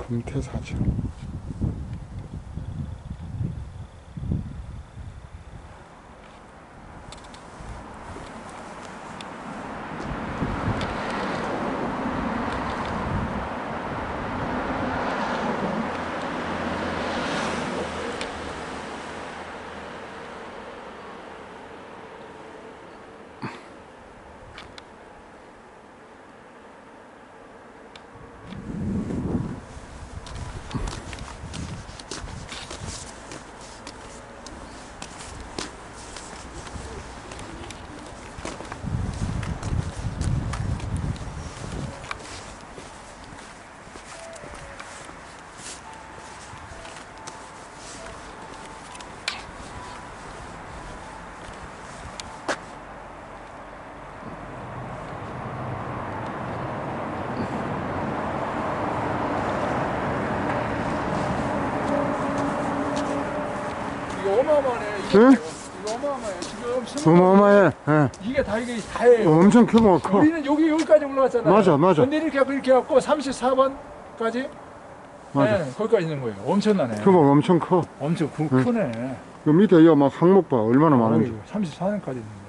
금태사죠. 이거 어마어마하네. 이거, 응? 이거 어마어마해. 지금 스무 어마어마해. 예. 이게 다예요. 엄청 크고 커. 우리는 여기까지 올라왔잖아요. 맞아, 맞아. 근데 이렇게 갖고 34번까지 맞아. 네, 거기까지 있는 거예요. 엄청나네. 규모가 엄청 커. 엄청 응. 크네. 그 밑에 이막 항목 봐 얼마나 많은지. 34년까지 있는 거예요.